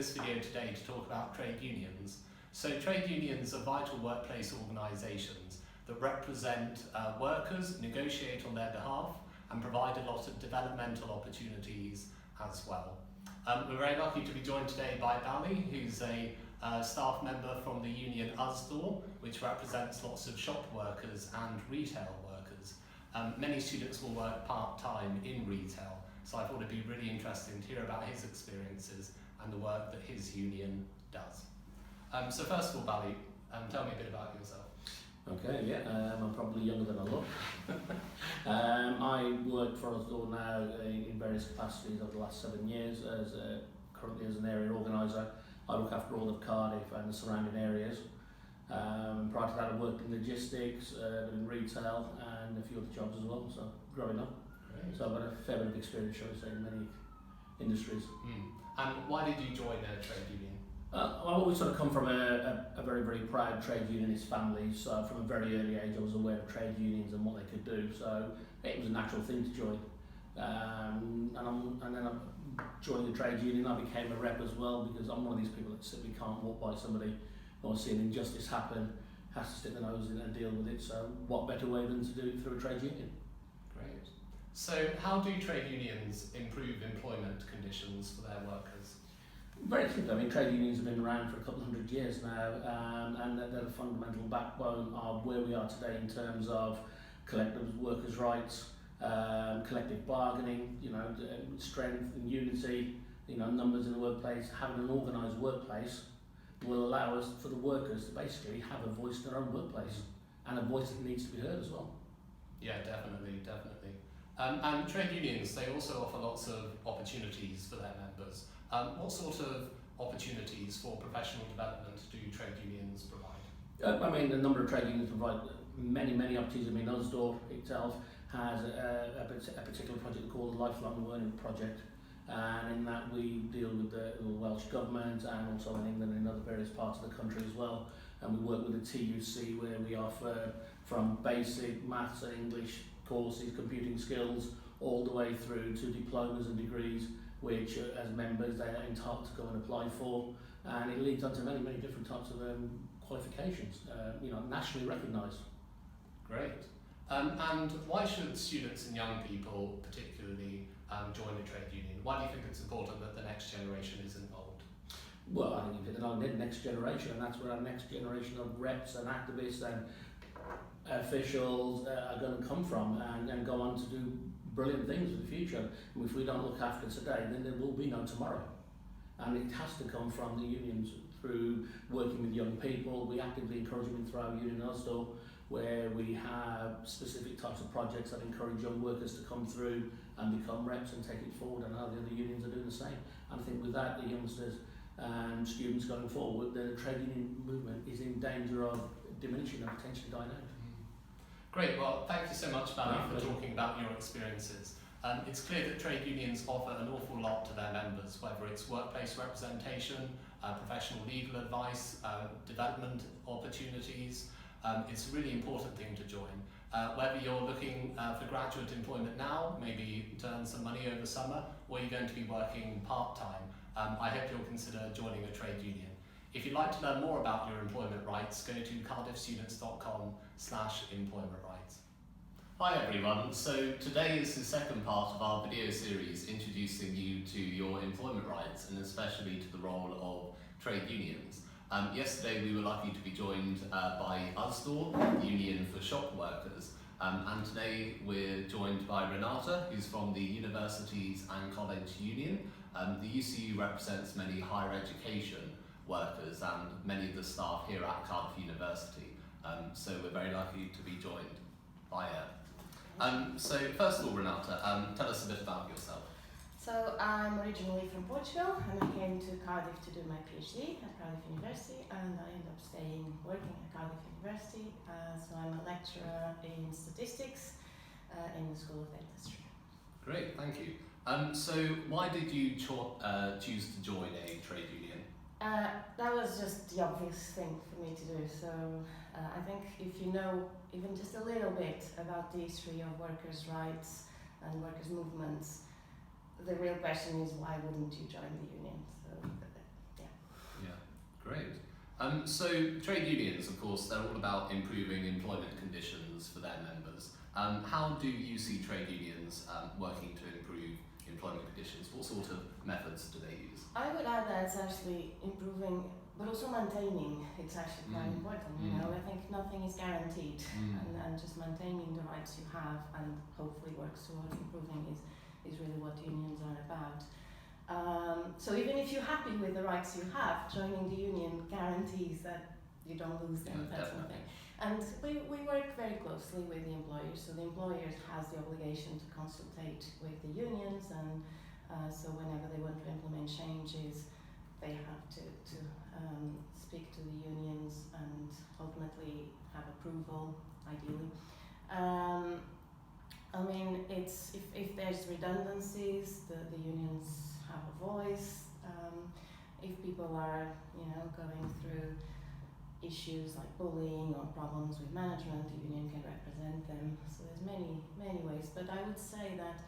this video today to talk about trade unions. So trade unions are vital workplace organisations that represent workers, negotiate on their behalf, and provide a lot of developmental opportunities as well. We're very lucky to be joined today by Bally, who's a staff member from the union USDAW, which represents lots of shop workers and retail workers. Many students will work part-time in retail, so I thought it'd be really interesting to hear about his experiences and the work that his union does. So first of all, Bally, tell me a bit about yourself. Okay, yeah, I'm probably younger than I look. I work for USDAW now in various capacities over the last 7 years, currently as an area organiser. I look after all of Cardiff and the surrounding areas. Prior to that I worked in logistics, in retail and a few other jobs as well, so growing up. Great. So I've got a fair bit of experience, shall we say, in many industries. And why did you join a trade union? I've always sort of come from a very, very proud trade unionist family, so from a very early age I was aware of trade unions and what they could do, so it was a natural thing to join. And then I joined the trade union. I became a rep as well, because I'm one of these people that simply can't walk by somebody or see an injustice happen, has to stick the nose in and deal with it, so what better way than to do it through a trade union? Great. So how do trade unions improve employment conditions for their workers? Very simply, I mean, trade unions have been around for a couple of 100 years now, and they're the fundamental backbone of where we are today in terms of collective workers' rights, collective bargaining, strength and unity, numbers in the workplace. Having an organised workplace will allow us, for the workers, to basically have a voice in their own workplace, and a voice that needs to be heard as well. Yeah, definitely. And trade unions, they also offer lots of opportunities for their members. What sort of opportunities for professional development do trade unions provide? I mean, a number of trade unions provide many opportunities. I mean, USDAW itself has a particular project called the Lifelong Learning Project, and in that we deal with the Welsh Government and also in England and in other various parts of the country as well. And we work with the TUC, where we offer from basic maths and English courses, computing skills, all the way through to diplomas and degrees, which as members they are entitled to go and apply for, and it leads on to many different types of qualifications, nationally recognised. Great. And why should students and young people particularly join a trade union? Why do you think it's important that the next generation is involved? Well, I think the next generation, and that's where our next generation of reps and activists and officials are going to come from, and go on to do brilliant things in the future. And if we don't look after today, then there will be no tomorrow. And it has to come from the unions through working with young people. We actively encourage them through our union USDAW, where we have specific types of projects that encourage young workers to come through and become reps and take it forward, and how the other unions are doing the same. And I think with that, the youngsters and students going forward, the trade union movement is in danger of diminishing and potentially dying out. Great, well thank you so much, Bally, for talking about your experiences. It's clear that trade unions offer an awful lot to their members, whether it's workplace representation, professional legal advice, development opportunities. It's a really important thing to join. Whether you're looking for graduate employment now, maybe to earn some money over summer, or you're going to be working part-time, I hope you'll consider joining a trade union. If you'd like to learn more about your employment rights, go to cardiffstudents.com/employment rights. Hi everyone, so today is the second part of our video series introducing you to your employment rights, and especially to the role of trade unions. Yesterday we were lucky to be joined by USDAW, the Union for Shop Workers, and today we're joined by Renata, who's from the Universities and College Union. The UCU represents many higher education workers and many of the staff here at Cardiff University, so we're very lucky to be joined by her. So first of all, Renata, tell us a bit about yourself. So I'm originally from Portugal, and I came to Cardiff to do my PhD at Cardiff University, and I ended up working at Cardiff University. So I'm a lecturer in statistics in the School of Dentistry. Great, thank you. So why did you choose to join a trade union? That was just the obvious thing for me to do. So I think if you know even just a little bit about the history of workers' rights and workers' movements, the real question is, why wouldn't you join the union? So So trade unions, of course, they're all about improving employment conditions for their members. How do you see trade unions working to improve employment conditions? What sort of methods do they use? I would add that it's actually improving, but also maintaining. It's actually quite important. You know, I think nothing is guaranteed, and just maintaining the rights you have and hopefully works towards improving is really what unions are about. So even if you're happy with the rights you have, joining the union guarantees that you don't lose them. That's Definitely. something. And we work very closely with the employers. So the employers has the obligation to consultate with the unions, and so whenever they want to implement changes, they have to speak to the unions and ultimately have approval, ideally. I mean, it's if there's redundancies, the unions have a voice. If people are, you know, going through issues like bullying or problems with management, the union can represent them. So there's many ways. But I would say that,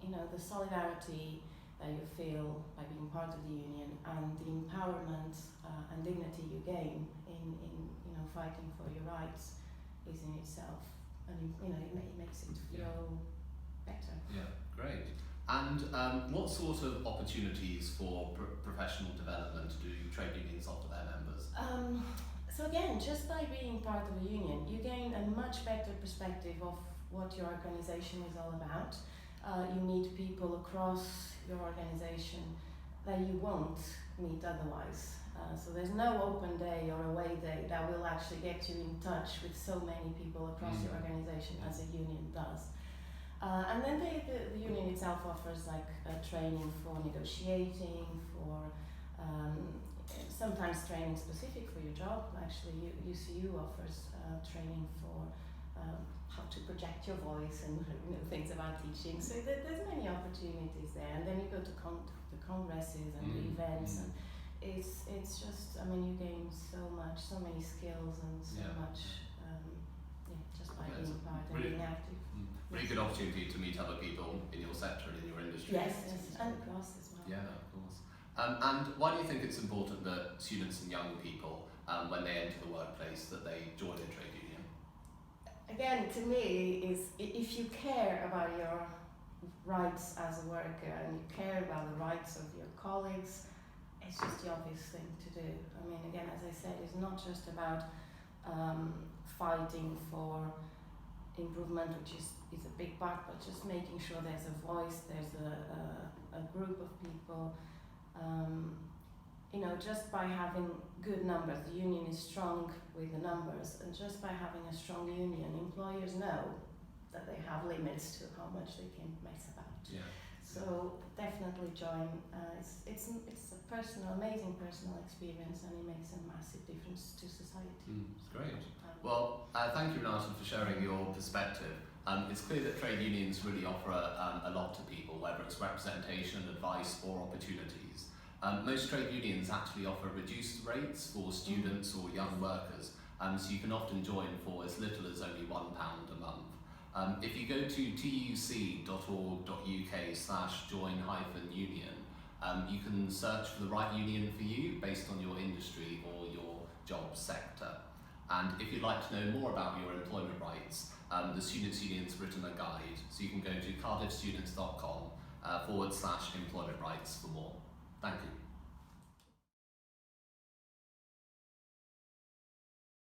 you know, the solidarity that you feel by being part of the union and the empowerment and dignity you gain in you know, fighting for your rights is in itself, and you know, it makes it feel better. Yeah, great. And what sort of opportunities for professional development do trade unions offer their members? So again, just by being part of a union, you gain a much better perspective of what your organisation is all about. You meet people across your organisation that you won't meet otherwise. So there's no open day or away day that will actually get you in touch with so many people across your organisation as a union does. And then the union itself offers like training for negotiating, for sometimes training specific for your job. Actually, UCU offers training for how to project your voice and, you know, things about teaching. So there's many opportunities there. And then you go to the congresses and the events, and it's just, I mean, you gain so much, so many skills and so much, just by being part and being active. Really good opportunity to meet other people in your sector and in your industry. Yes, and across as well. Yeah, of course. And why do you think it's important that students and young people, when they enter the workplace, that they join a trade union? Again, to me, is if you care about your rights as a worker and you care about the rights of your colleagues, it's just the obvious thing to do. I mean, again, as I said, it's not just about fighting for improvement, which is a big part, but just making sure there's a voice, there's a group of people. You know, just by having good numbers, the union is strong with the numbers, and just by having a strong union, employers know that they have limits to how much they can mess about. Yeah. So definitely join. It's a personal, amazing personal experience, and it makes a massive difference to society. Great. Well, thank you, Renata, for sharing your perspective. It's clear that trade unions really offer a lot to people, whether it's representation, advice, or opportunities. Most trade unions actually offer reduced rates for students or young workers, so you can often join for as little as only £1 a month. If you go to tuc.org.uk/join-union, you can search for the right union for you based on your industry or your job sector. And if you'd like to know more about your employment rights, the Students' Union's written a guide, so you can go to cardiffstudents.com /employment rights for more. Thank you.